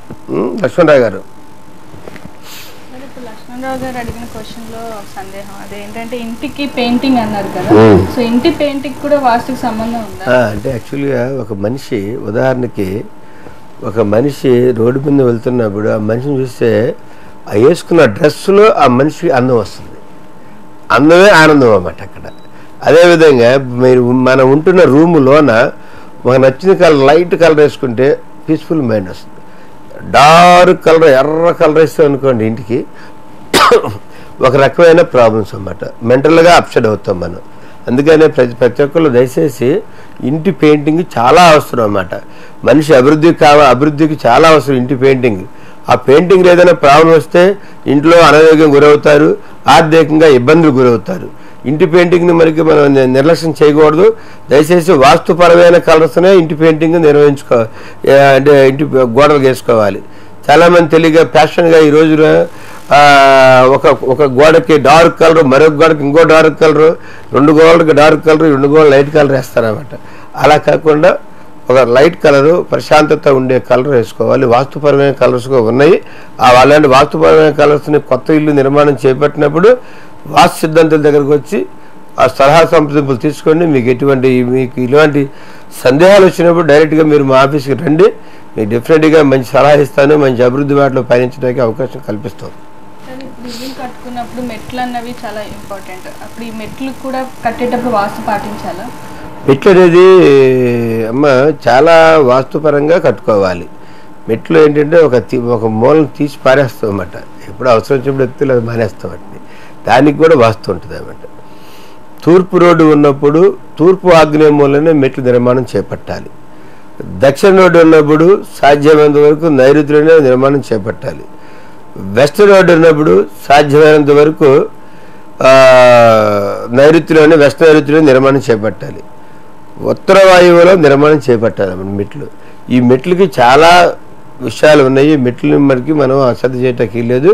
లక్ష్మణరావు గారు, లక్ష్మణరావు గారు అడిగిన క్వశ్చన్ లో సందేహం అదేంటంటే ఇంటికి పెయింటింగ్ అన్నారు కదా, సో ఇంటి పెయింటింగ్ కూడా వాస్తుకి సంబంధం ఉందా? అంటే యాక్చువల్గా ఒక మనిషి, ఉదాహరణకి ఒక మనిషి రోడ్డు మీద వెళ్తున్నప్పుడు ఆ మనిషిని చూస్తే ఆ వేసుకున్న డ్రెస్సులో ఆ మనిషికి అందం వస్తుంది. అందమే ఆనందం అన్నమాట అక్కడ. అదేవిధంగా మీరు మనం ఉంటున్న రూములోన ఒక నచ్చిన కలర్ లైట్ కలర్ వేసుకుంటే పీస్ఫుల్ మైండ్ వస్తుంది. డార్క్ కలర్ ఎర్ర కలర్ వేస్తాం అనుకోండి ఇంటికి ఒక రకమైన ప్రాబ్లమ్స్ అన్నమాట, మెంటల్గా అప్సెట్ అవుతాం మనం. అందుకనే ప్రతి ఒక్కళ్ళు దయచేసి ఇంటి పెయింటింగ్ చాలా అవసరం అన్నమాట. మనిషి అభివృద్ధికి చాలా అవసరం ఇంటి పెయింటింగ్. ఆ పెయింటింగ్ ఏదైనా ప్రాబ్లం వస్తే ఇంట్లో అనారోగ్యం గురవుతారు, ఆర్థికంగా ఇబ్బందులు గురవుతారు. ఇంటి పెయింటింగ్ని మనకి మనం నిర్లక్ష్యం చేయకూడదు. దయచేసి వాస్తుపరమైన కలర్స్నే ఇంటి పెయింటింగ్ అంటే ఇంటి గోడలు వేసుకోవాలి. చాలామంది తెలియక ప్యాషన్గా ఈ రోజున ఒక గోడకి డార్క్ కలర్, మరొక గోడకి ఇంకో డార్క్ కలరు, 2 గోడలకి డార్క్ కలర్, 2 గోడలు లైట్ కలర్ వేస్తారన్నమాట. అలా కాకుండా ఒక లైట్ కలరు, ప్రశాంతత ఉండే కలర్ వేసుకోవాలి. వాస్తుపరమైన కలర్స్ ఉన్నాయి. అలాంటి వాస్తుపరమైన కలర్స్ని కొత్త ఇల్లు నిర్మాణం చేపట్టినప్పుడు వాస్తు సిద్ధాంతాల దగ్గరకు వచ్చి ఆ సలహా సంప్రదింపులు తీసుకోండి. మీకు ఇలాంటి సందేహాలు వచ్చినప్పుడు డైరెక్ట్గా మీరు మా ఆఫీస్కి రండి. మీకు డెఫినెట్గా మంచి సలహా ఇస్తాను, మంచి అభివృద్ధి వాటిలో పయనించడానికి అవకాశం కల్పిస్తాం. ఇల్లు కట్టుకున్నప్పుడు మెట్లు అన్నవి చాలా ఇంపార్టెంట్. అప్పుడు ఈ మెట్లు కూడా కట్టేటప్పుడు వాస్తు పాటించాలా? మెట్లు అనేది అమ్మ చాలా వాస్తుపరంగా కట్టుకోవాలి. మెట్లు ఏంటంటే ఒక మూలను తీసి పారేస్తాం అన్నమాట. ఎప్పుడు అవసరం వచ్చినప్పుడు ఎత్తులు అది మానేస్తాం వాటిని. దానికి కూడా వాస్తు ఉంటుంది అన్నమాట. తూర్పు రోడ్డు ఉన్నప్పుడు తూర్పు ఆగ్నేయ మూలనే మెట్లు నిర్మాణం చేపట్టాలి. దక్షిణ రోడ్డు ఉన్నప్పుడు సాధ్యమైనంత వరకు నైరుతిలోనే నిర్మాణం చేపట్టాలి. వెస్ట్ రోడ్డు ఉన్నప్పుడు సాధ్యమైనంత వరకు వెస్ట్ నైరుతిలోనే నిర్మాణం చేపట్టాలి. ఉత్తర వాయువులో నిర్మాణం చేపట్టాలి అన్నమాట మెట్లు. ఈ మెట్లకి చాలా విషయాలు ఉన్నాయి. మెట్లని మనకి మనం అశ్రద్ధ చేయటానికి లేదు.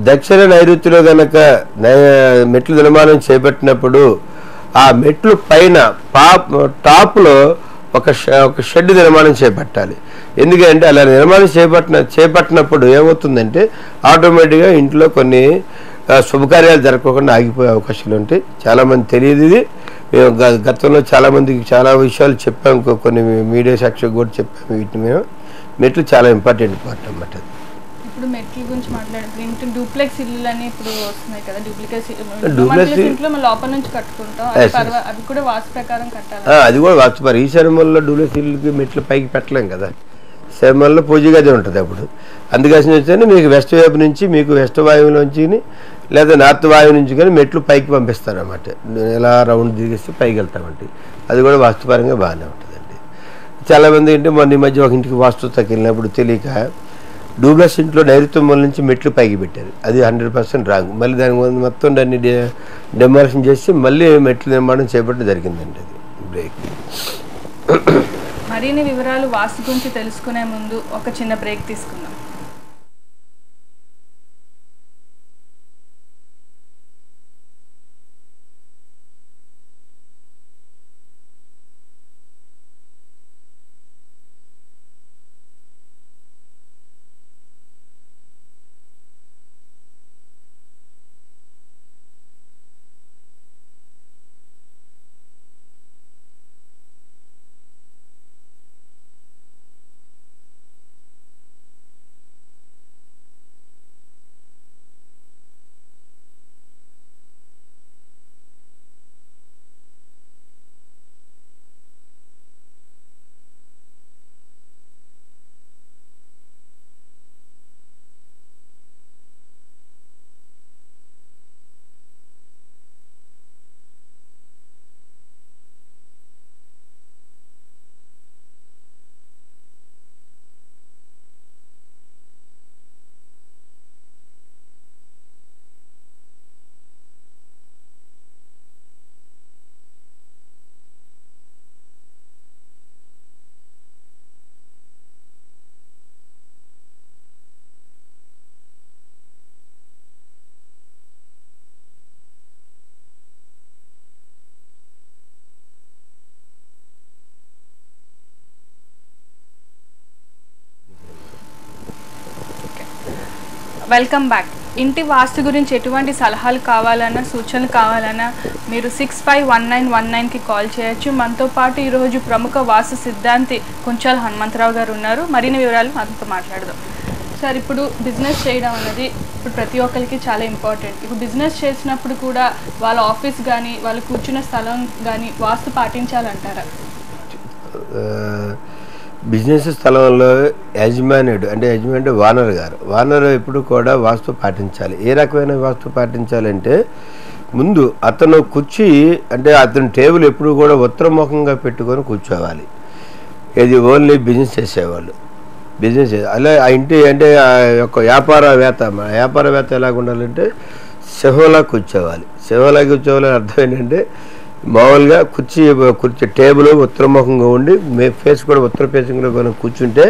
దక్షిణ నైరుతిలో కనుక మెట్లు నిర్మాణం చేపట్టినప్పుడు ఆ మెట్లు పైన టాప్లో ఒక షెడ్ నిర్మాణం చేపట్టాలి. ఎందుకంటే అలా నిర్మాణం చేపట్టినప్పుడు ఏమవుతుందంటే ఆటోమేటిక్గా ఇంట్లో కొన్ని శుభకార్యాలు జరగకుండా ఆగిపోయే అవకాశాలు ఉంటాయి. చాలామంది తెలియదు ఇది. మేము గతంలో చాలామందికి చాలా విషయాలు చెప్పాము, కొన్ని మీడియా సాక్షి కూడా చెప్పాము. వీటిని మేము మెట్లు చాలా ఇంపార్టెంట్ పార్ట్ అన్నమాట. ఇప్పుడు మెట్ల గురించి మాట్లాడుతుంది. ఇంటి డూప్లెక్స్ ఇల్లు అని ఇప్పుడు వస్తున్నాయి కదా, డూప్లెక్స్ ఇంట్లో మనం లోపల నుంచి కట్టుకుంటాం, అవి కూడా వాస్తు ప్రకారం కట్టాలి. అది కూడా వాస్తు ఈ శర్మల్లో డూప్లెక్స్ ఇల్లుకి మెట్లు పైకి పెట్టలేం కదా. శర్మల్లో పూజ గది ఉంటుంది. అప్పుడు అందుకోసం వచ్చాను మీకు వెస్ట్ వైపు నుంచి, మీకు వెస్ట్ వాయువులోంచి లేదా నార్త్ వాయువు నుంచి కానీ మెట్లు పైకి పంపిస్తారు అన్నమాట. ఎలా రౌండ్ తిరిగిస్తే పైకి వెళ్తామంటే అది కూడా వాస్తుపరంగా బాగానే ఉంటుందండి. చాలామంది ఏంటి మొన్న ఈ మధ్య ఒక ఇంటికి వాస్తు తగ్గినప్పుడు తెలియక డూప్లెక్స్ ఇంట్లో నైరుతి మూల నుంచి మెట్లు పైకి పెట్టారు. అది 100% రాంగ్. మళ్ళీ దాని మొత్తం దాన్ని డెమాలిషన్ చేసి మళ్ళీ మెట్లు నిర్మాణం చేపట్టడం జరిగిందండి. అది బ్రేక్. మరిన్ని వివరాలు వాస్తు గురించి తెలుసుకునే ముందు ఒక చిన్న బ్రేక్ తీసుకుందాం. Welcome back. ఇంటి వాస్తు గురించి ఎటువంటి సలహాలు కావాలన్నా, సూచనలు కావాలన్నా మీరు 651919కి కాల్ చేయొచ్చు. మనతో పాటు ఈరోజు ప్రముఖ వాస్తు సిద్ధాంతి కుంచాల హనుమంతరావు గారు ఉన్నారు. మరిన్ని వివరాలు మనతో మాట్లాడదాం. సార్ ఇప్పుడు బిజినెస్ చేయడం అనేది ఇప్పుడు ప్రతి ఒక్కరికి చాలా ఇంపార్టెంట్. ఇప్పుడు బిజినెస్ చేసినప్పుడు కూడా వాళ్ళ ఆఫీస్ కానీ వాళ్ళు కూర్చున్న స్థలం కానీ వాస్తు పాటించాలంటారా? బిజినెస్ స్థలంలో యజమానుడు అంటే ఓనర్ గారు, ఓనర్ ఎప్పుడు కూడా వాస్తు పాటించాలి. ఏ రకమైన వాస్తు పాటించాలంటే ముందు అతను కుర్చీ అంటే అతని టేబుల్ ఎప్పుడు కూడా ఉత్తరముఖంగా పెట్టుకొని కూర్చోవాలి. ఇది ఓన్లీ బిజినెస్ చేసేవాళ్ళు. బిజినెస్ అలా ఆ ఇంటి అంటే ఆ యొక్క వ్యాపారవేత్త ఎలాగ ఉండాలంటే సింహంలా కూర్చోవాలి. సింహంలా కూర్చోవాలని అర్థం ఏంటంటే మామూలుగా కుర్చీ టేబుల్ ఉత్తరముఖంగా ఉండి ఫేస్ కూడా ఉత్తర ఫేసింగ్లో మనం కూర్చుంటే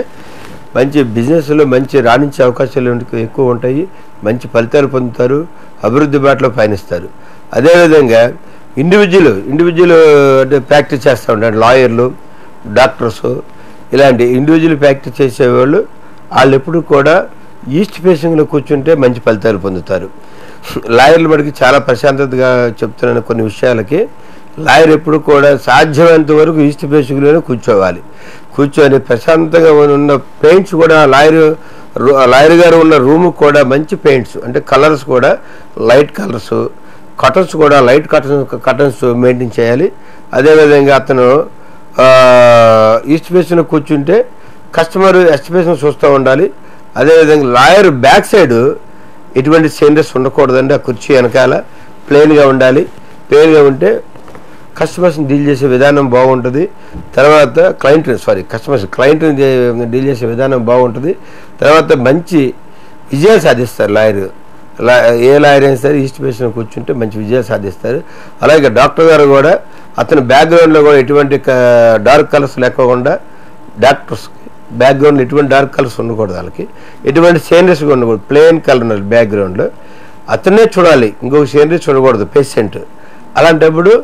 మంచి బిజినెస్లో మంచి రాణించే అవకాశాలు ఎక్కువ ఉంటాయి. మంచి ఫలితాలు పొందుతారు, అభివృద్ధి బాటలో పయనిస్తారు. అదేవిధంగా ఇండివిజువల్ అంటే ప్రాక్టీస్ చేస్తూ ఉంటారు. లాయర్లు, డాక్టర్స్ ఇలాంటి ఇండివిజువల్ ప్రాక్టీస్ చేసేవాళ్ళు వాళ్ళు ఎప్పుడు కూడా ఈస్ట్ ఫేసింగ్లో కూర్చుంటే మంచి ఫలితాలు పొందుతారు. లాయర్లు మనకి చాలా ప్రశాంతతగా చెప్తున్నాను కొన్ని విషయాలకి. లాయర్ ఎప్పుడు కూడా సాధ్యమైనంత వరకు ఈస్ట్ ఫేసింగ్లోనే కూర్చొని ప్రశాంతంగా ఉన్న పెయింట్స్ కూడా లాయర్ గారు ఉన్న రూమ్ కూడా మంచి పెయింట్స్ అంటే కలర్స్ కూడా లైట్ కలర్స్, కటన్స్ కూడా లైట్ కటన్స్ మెయింటైన్ చేయాలి. అదేవిధంగా అతను ఈస్ట్ ఫేస్లో కూర్చుంటే కస్టమర్ వెస్ట్ ఫేస్ను చూస్తూ ఉండాలి. అదేవిధంగా లాయర్ బ్యాక్ సైడ్ ఎటువంటి సీనరీస్ ఉండకూడదండి. ఆ కుర్చీ వెనకాల ప్లెయిన్గా ఉండాలి. ప్లెయిన్గా ఉంటే కస్టమర్స్ని డీల్ చేసే విధానం బాగుంటుంది. తర్వాత క్లయింట్ని డీల్ చేసే విధానం బాగుంటుంది. తర్వాత మంచి విజయాలు సాధిస్తారు లాయర్. ఏ లాయర్ అయినా సరే ఈస్ట్ ఫేస్లో కూర్చుంటే మంచి విజయాలు సాధిస్తారు. అలాగే డాక్టర్ గారు కూడా అతని బ్యాక్గ్రౌండ్లో కూడా ఎటువంటి డార్క్ కలర్స్ లేకుండా డాక్టర్స్కి బ్యాక్గ్రౌండ్లో ఎటువంటి డార్క్ కలర్స్ ఉండకూడదు. వాళ్ళకి ఎటువంటి సీనరీస్ ఉండకూడదు. ప్లెయిన్ కలర్ ఉండాలి బ్యాక్గ్రౌండ్లో. అతనే చూడాలి, ఇంకొక సీనరీ చూడకూడదు పేషెంట్. అలాంటప్పుడు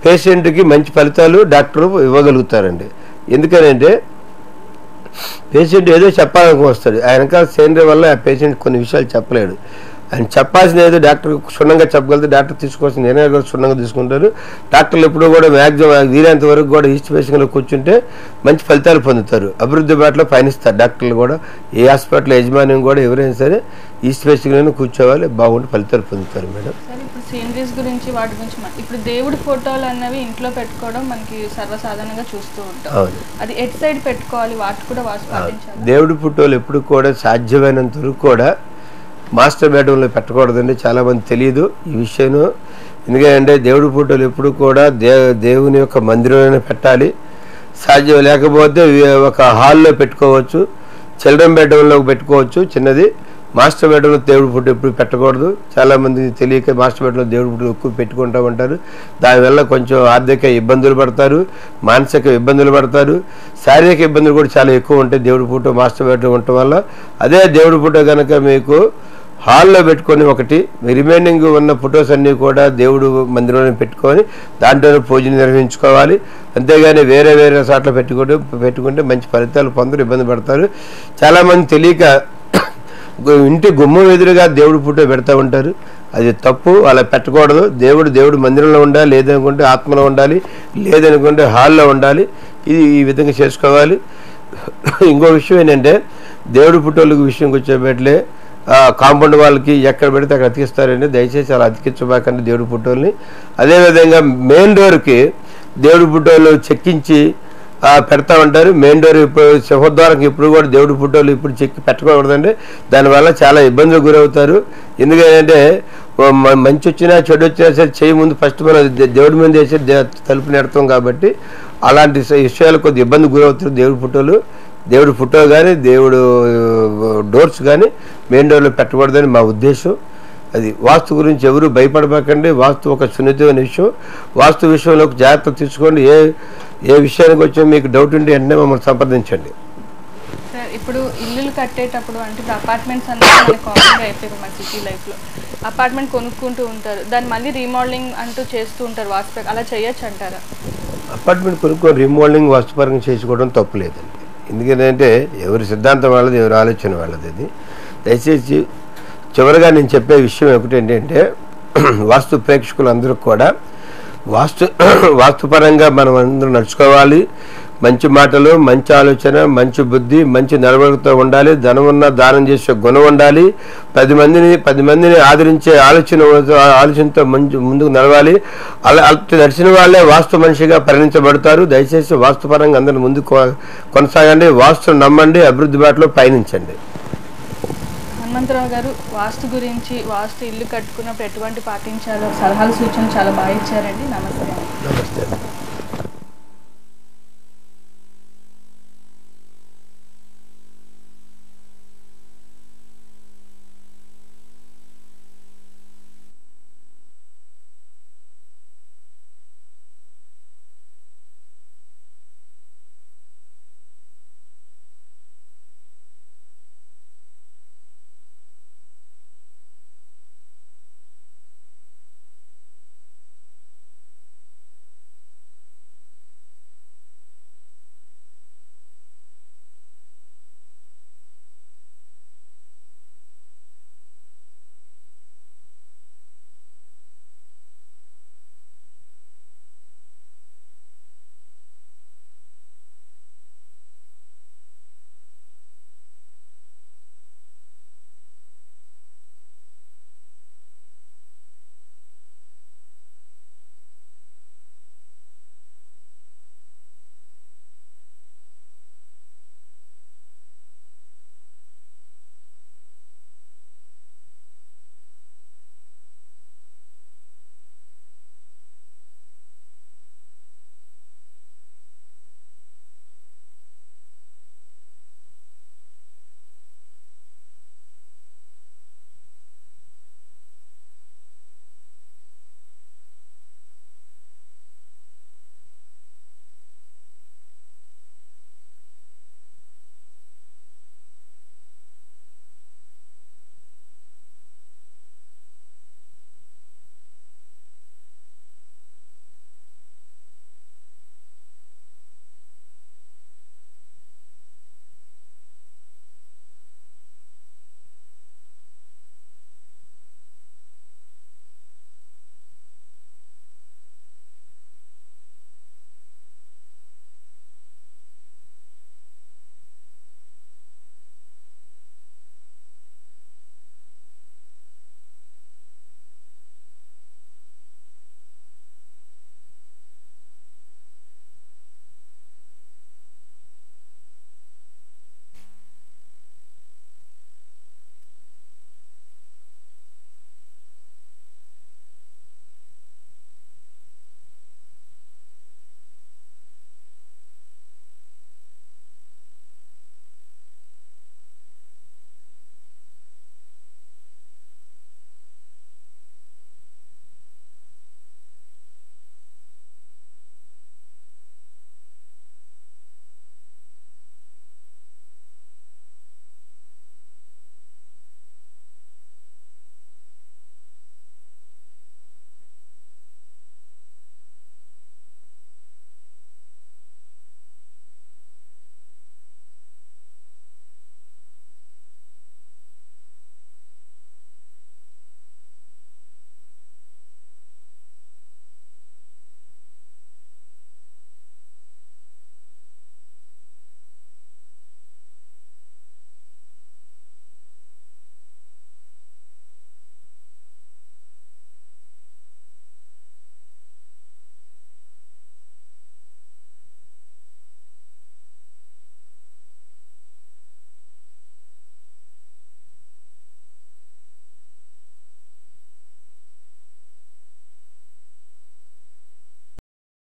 పేషెంట్కి మంచి ఫలితాలు డాక్టర్ ఇవ్వగలుగుతారండి. ఎందుకనంటే పేషెంట్ ఏదో చెప్పాలని వస్తాడు, ఆయనకాల సీనరీ వల్ల ఆ పేషెంట్ కొన్ని విషయాలు చెప్పలేడు. ఆయన చెప్పాల్సిన ఏదో డాక్టర్ క్షుణ్ణంగా చెప్పగలిగితే డాక్టర్ తీసుకోవాల్సిన నిర్ణయాలు కూడా క్షుణ్ణంగా తీసుకుంటారు. డాక్టర్లు ఎప్పుడూ కూడా మ్యాక్సిమం వీలైనంత వరకు కూడా ఈస్ట్ ఫేసింగ్లో కూర్చుంటే మంచి ఫలితాలు పొందుతారు, అభివృద్ధి బాటలో పయనిస్తారు. డాక్టర్లు కూడా ఏ హాస్పిటల్ యజమాని కూడా ఎవరైనా సరే ఈస్ట్ ఫేసింగ్లోనే కూర్చోవాలి, బాగుంటే ఫలితాలు పొందుతారు. మేడం ఇప్పుడు సీనరీస్ గురించి వాటి గురించి ఇప్పుడు దేవుడి ఫోటోలు అన్నవి ఇంట్లో పెట్టుకోవడం మనకి సర్వసాధారణంగా చూస్తూ ఉంటాం. అది ఎట్ సైడ్ పెట్టుకోవాలి, వాటి కూడా పాటించాలి. దేవుడి ఫోటోలు ఎప్పుడు కూడా సాధ్యమైనంత వరకు కూడా మాస్టర్ బెడ్రూమ్లో పెట్టకూడదండి. చాలామంది తెలియదు ఈ విషయం. ఎందుకంటే దేవుడి ఫోటోలు ఎప్పుడు కూడా దేవుని యొక్క మందిరంలోనే పెట్టాలి. సాధ్యం లేకపోతే ఒక హాల్లో పెట్టుకోవచ్చు, చిల్డ్రన్ బెడ్రూమ్లో పెట్టుకోవచ్చు చిన్నది. మాస్టర్ బెడ్రూమ్లో దేవుడి ఫోటో ఎప్పుడు పెట్టకూడదు. చాలామంది తెలియక మాస్టర్ బెడ్రూమ్లో దేవుడి ఫోటో ఎక్కువ పెట్టుకుంటూ ఉంటారు. దానివల్ల కొంచెం ఆర్థిక ఇబ్బందులు పడతారు, మానసిక ఇబ్బందులు పడతారు, శారీరక ఇబ్బందులు కూడా చాలా ఎక్కువ ఉంటాయి దేవుడి ఫోటో మాస్టర్ బెడ్రూమ్ ఉండటం వల్ల. అదే దేవుడి ఫోటో కనుక మీకు హాల్లో పెట్టుకొని ఒకటి రిమైనింగ్ ఉన్న ఫొటోస్ అన్నీ కూడా దేవుడు మందిరంలో పెట్టుకొని దాంట్లోనే పూజలు నిర్వహించుకోవాలి. అంతేగాని వేరే చోట్ల పెట్టుకుంటే మంచి ఫలితాలు పొందరు, ఇబ్బంది పడతారు. చాలామంది తెలియక ఇంటి గుమ్మం ఎదురుగా దేవుడి ఫోటో పెడతా ఉంటారు. అది తప్పు, అలా పెట్టకూడదు. దేవుడు మందిరంలో ఉండాలి, లేదనుకుంటే ఆత్మలో ఉండాలి, లేదనుకుంటే హాల్లో ఉండాలి. ఇది ఈ విధంగా చేసుకోవాలి. ఇంకో విషయం ఏంటంటే దేవుడి ఫోటోలకు విషయంకి వచ్చేపట్లే కాంపౌండ్ వాళ్ళకి ఎక్కడ పెడితే అక్కడ అతికిస్తారండి. దయచేసి అలా అతికించబాకండి దేవుడి ఫోటోల్ని. అదేవిధంగా మెయిన్ డోర్కి దేవుడి ఫోటోలు చెక్కించి పెడతా ఉంటారు. మెయిన్ డోర్ ఇప్పుడు సింహద్వారంకి ఇప్పుడు కూడా దేవుడి ఫోటోలు ఇప్పుడు చెక్కి పెట్టకూడదండి. దానివల్ల చాలా ఇబ్బందులకు గురవుతారు. ఎందుకంటే మంచి వచ్చినా చెడు వచ్చినా సరే చేయి ముందు ఫస్ట్ మనం దేవుడి మీద వేసి తలుపు నెడతాం కాబట్టి అలాంటి విషయాలు కొద్ది ఇబ్బంది గురవుతారు. దేవుడి ఫోటో కానీ దేవుడు డోర్స్ కానీ మెయిన్ డోర్లో పెట్టకూడదని మా ఉద్దేశం. అది వాస్తు గురించి ఎవరు భయపడబాకండి. వాస్తు ఒక సున్నితమైన విషయం. వాస్తు విషయంలో జాగ్రత్త తీసుకోండి. ఏ విషయానికి వచ్చి మీకు డౌట్ ఉంటే వెంటనే మమ్మల్ని సంప్రదించండి. సార్ ఇప్పుడు ఇల్లులు కట్టేటప్పుడు అంటే ఇప్పుడు అపార్ట్మెంట్స్ అనేది కామన్గా అయిపోయింది మన సిటీ లైఫ్లో. అపార్ట్మెంట్ కొనుక్కుంటూ ఉంటారు, దాన్ని మళ్ళీ రీమోడలింగ్ అంటూ చేస్తూ ఉంటారు వాస్తు. అలా చేయొచ్చు అంటారా? అపార్ట్మెంట్ కొనుక్కొని రీమోడలింగ్ వాస్తుపరంగా చేసుకోవడం తప్పులేదండి. ఎందుకంటే ఎవరి సిద్ధాంతం వాళ్ళది, ఎవరి ఆలోచన వాళ్ళది. అది దయచేసి చివరిగా నేను చెప్పే విషయం ఏమిటంటే వాస్తు ప్రేక్షకులందరూ కూడా వాస్తుపరంగా మనం అందరూ నడుచుకోవాలి. మంచి మాటలు, మంచి ఆలోచన, మంచి బుద్ధి, మంచి నడవడికతో ఉండాలి. ధనం ఉన్న దానం చేసే గుణం ఉండాలి. 10 మందిని ఆదరించే ఆలోచనతో ముందుకు నడవాలి. అలా నడిచిన వాళ్ళే వాస్తు మనిషిగా పరిగణించబడతారు. దయచేసి వాస్తుపరంగా అందరూ ముందుకు కొనసాగండి. వాస్తును నమ్మండి, అభివృద్ధి బాటలో పయనించండి. హనుమంతరావు గారు, వాస్తు గురించి, వాస్తు ఇల్లు కట్టుకున్నప్పుడు ఎటువంటి పాటించాలో సలహాలు సూచనలు చాలా బాగా ఇచ్చారండి. నమస్తే. నమస్తే.